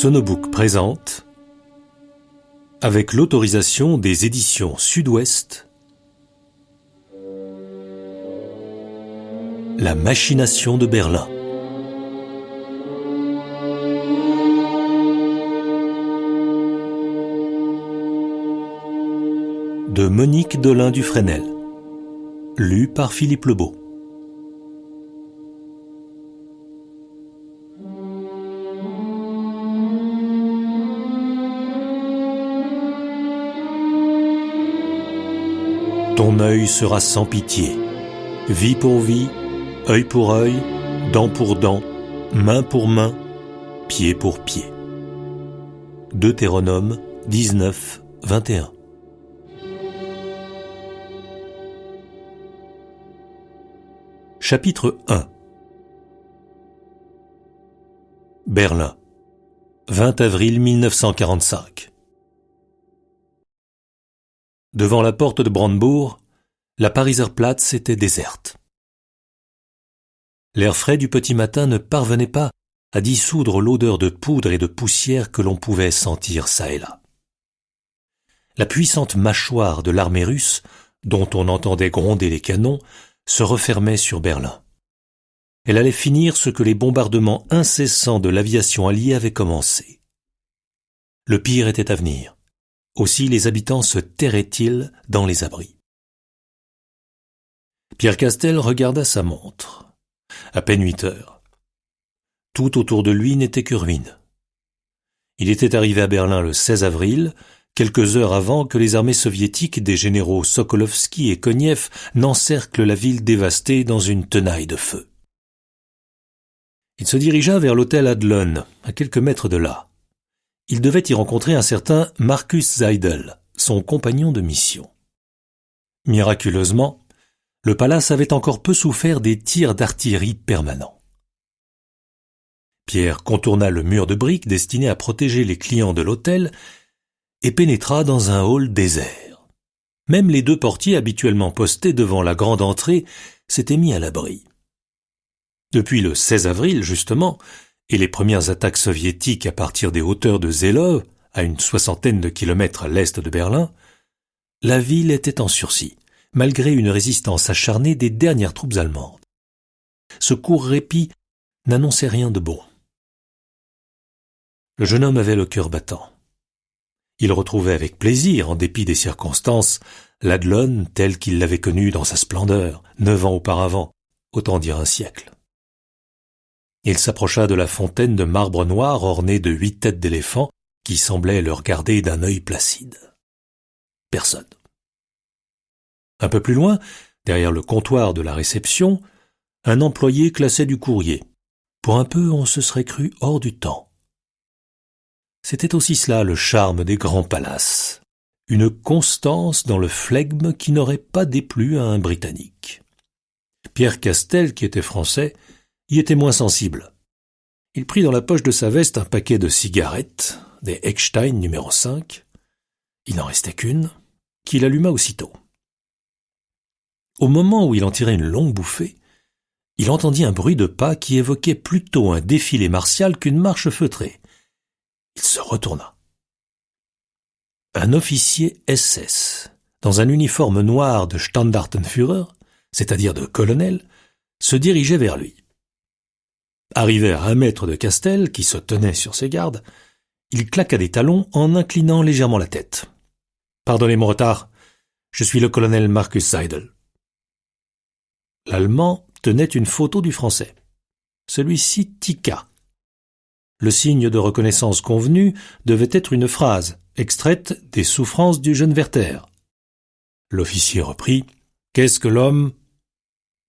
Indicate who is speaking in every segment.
Speaker 1: Sonobook présente, avec l'autorisation des éditions Sud-Ouest, La machination de Berlin. De Monique Dolin-Dufresnel. Lu par Philippe Lebeau. Ton œil sera sans pitié, vie pour vie, œil pour œil, dent pour dent, main pour main, pied pour pied. Deutéronome 19, 21. Chapitre 1. Berlin, 20 avril 1945. Devant la porte de Brandebourg, la Pariser Platz était déserte. L'air frais du petit matin ne parvenait pas à dissoudre l'odeur de poudre et de poussière que l'on pouvait sentir çà et là. La puissante mâchoire de l'armée russe, dont on entendait gronder les canons, se refermait sur Berlin. Elle allait finir ce que les bombardements incessants de l'aviation alliée avaient commencé. Le pire était à venir. Aussi les habitants se terraient-ils dans les abris. Pierre Castel regarda sa montre. À peine 8 heures. Tout autour de lui n'était que ruines. Il était arrivé à Berlin le 16 avril, quelques heures avant que les armées soviétiques des généraux Sokolovski et Konev n'encerclent la ville dévastée dans une tenaille de feu. Il se dirigea vers l'hôtel Adlon, à quelques mètres de là. Il devait y rencontrer un certain Markus Seidel, son compagnon de mission. Miraculeusement, le palace avait encore peu souffert des tirs d'artillerie permanents. Pierre contourna le mur de briques destiné à protéger les clients de l'hôtel et pénétra dans un hall désert. Même les 2 portiers habituellement postés devant la grande entrée s'étaient mis à l'abri. Depuis le 16 avril, justement, et les premières attaques soviétiques à partir des hauteurs de Zelow, à une 60aine de kilomètres à l'est de Berlin, la ville était en sursis, malgré une résistance acharnée des dernières troupes allemandes. Ce court répit n'annonçait rien de bon. Le jeune homme avait le cœur battant. Il retrouvait avec plaisir, en dépit des circonstances, l'Adlon tel qu'il l'avait connu dans sa splendeur, 9 ans auparavant, autant dire un siècle. Il s'approcha de la fontaine de marbre noir ornée de 8 têtes d'éléphants qui semblaient le regarder d'un œil placide. Personne. Un peu plus loin, derrière le comptoir de la réception, un employé classait du courrier. Pour un peu, on se serait cru hors du temps. C'était aussi cela le charme des grands palaces. Une constance dans le flegme qui n'aurait pas déplu à un Britannique. Pierre Castel, qui était français, y était moins sensible. Il prit dans la poche de sa veste un paquet de cigarettes, des Eckstein numéro 5, il n'en restait qu'une, qu'il alluma aussitôt. Au moment où il en tirait une longue bouffée, il entendit un bruit de pas qui évoquait plutôt un défilé martial qu'une marche feutrée. Il se retourna. Un officier SS, dans un uniforme noir de Standartenführer, c'est-à-dire de colonel, se dirigeait vers lui. Arrivé à 1 mètre de Castel, qui se tenait sur ses gardes, il claqua des talons en inclinant légèrement la tête. « Pardonnez mon retard, je suis le colonel Markus Seidel. » L'Allemand tenait une photo du Français. Celui-ci tiqua. Le signe de reconnaissance convenu devait être une phrase, extraite des souffrances du jeune Werther. L'officier reprit « Qu'est-ce que l'homme ?»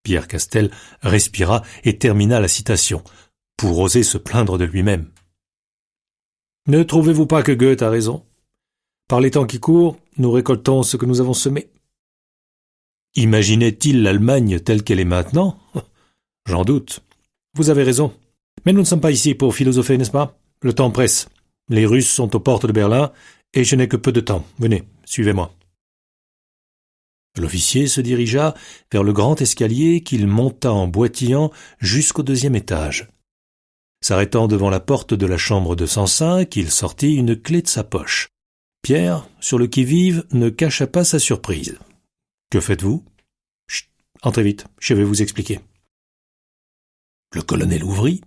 Speaker 1: Pierre Castel respira et termina la citation, pour oser se plaindre de lui-même. « Ne trouvez-vous pas que Goethe a raison ? Par les temps qui courent, nous récoltons ce que nous avons semé. » Imaginait-il l'Allemagne telle qu'elle est maintenant ? J'en doute. Vous avez raison. Mais nous ne sommes pas ici pour philosopher, n'est-ce pas ? Le temps presse. Les Russes sont aux portes de Berlin, et je n'ai que peu de temps. Venez, suivez-moi. L'officier se dirigea vers le grand escalier qu'il monta en boitillant jusqu'au 2e étage. S'arrêtant devant la porte de la chambre 205, il sortit une clé de sa poche. Pierre, sur le qui-vive, ne cacha pas sa surprise. « Que faites-vous »« Chut, entrez vite, je vais vous expliquer. » Le colonel ouvrit,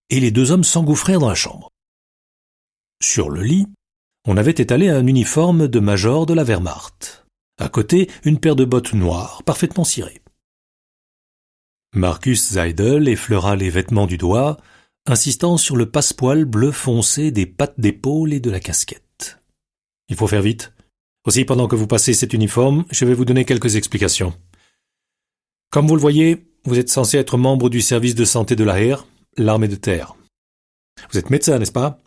Speaker 1: et les deux hommes s'engouffrèrent dans la chambre. Sur le lit, on avait étalé un uniforme de major de la Wehrmacht. À côté, une paire de bottes noires, parfaitement cirées. Marcus Seidel effleura les vêtements du doigt, insistant sur le passepoil bleu foncé des pattes d'épaule et de la casquette. « Il faut faire vite. Aussi, pendant que vous passez cet uniforme, je vais vous donner quelques explications. Comme vous le voyez, vous êtes censé être membre du service de santé de la Heer, l'armée de terre. Vous êtes médecin, n'est-ce pas ?»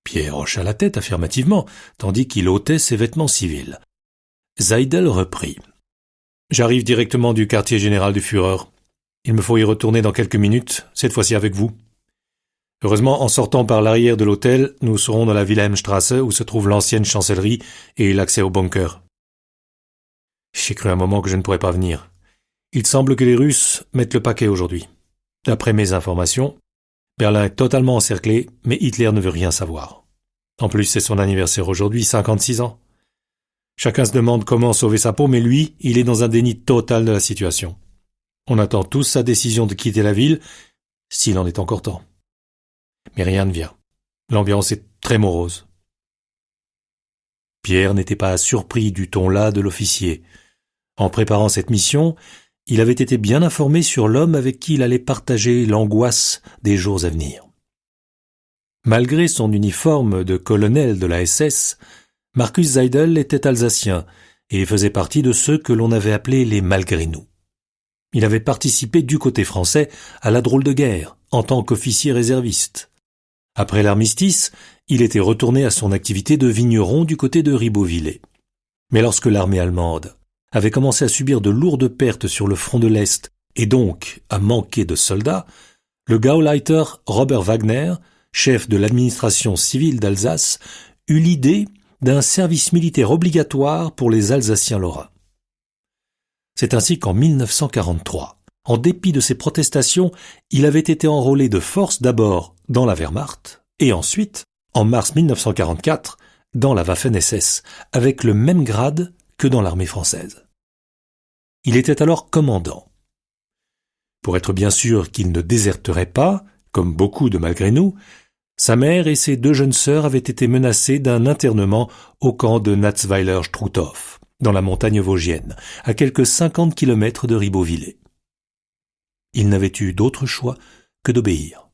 Speaker 1: Pierre hocha la tête affirmativement, tandis qu'il ôtait ses vêtements civils. Seidel reprit. « J'arrive directement du quartier général du Führer. Il me faut y retourner dans quelques minutes, cette fois-ci avec vous. Heureusement, en sortant par l'arrière de l'hôtel, nous serons dans la Wilhelmstrasse où se trouve l'ancienne chancellerie et l'accès au bunker. » J'ai cru un moment que je ne pourrais pas venir. Il semble que les Russes mettent le paquet aujourd'hui. D'après mes informations, Berlin est totalement encerclé, mais Hitler ne veut rien savoir. En plus, c'est son anniversaire aujourd'hui, 56 ans. Chacun se demande comment sauver sa peau, mais lui, il est dans un déni total de la situation. On attend tous sa décision de quitter la ville, s'il en est encore temps. Mais rien ne vient. L'ambiance est très morose. Pierre n'était pas surpris du ton las de l'officier. En préparant cette mission, il avait été bien informé sur l'homme avec qui il allait partager l'angoisse des jours à venir. Malgré son uniforme de colonel de la SS, Marcus Seidel était alsacien et faisait partie de ceux que l'on avait appelés les malgré nous. Il avait participé du côté français à la drôle de guerre en tant qu'officier réserviste. Après l'armistice, il était retourné à son activité de vigneron du côté de Ribeauvillé. Mais lorsque l'armée allemande avait commencé à subir de lourdes pertes sur le front de l'Est et donc à manquer de soldats, le Gauleiter Robert Wagner, chef de l'administration civile d'Alsace, eut l'idée d'un service militaire obligatoire pour les Alsaciens lorrains. C'est ainsi qu'en 1943, en dépit de ses protestations, il avait été enrôlé de force d'abord dans la Wehrmacht et ensuite, en mars 1944, dans la Waffen-SS, avec le même grade que dans l'armée française. Il était alors commandant. Pour être bien sûr qu'il ne déserterait pas, comme beaucoup de malgré nous, sa mère et ses deux jeunes sœurs avaient été menacées d'un internement au camp de Natzweiler-Struthof, dans la montagne vosgienne, à quelques 50 kilomètres de Ribeauvillé. Il n'avait eu d'autre choix que d'obéir.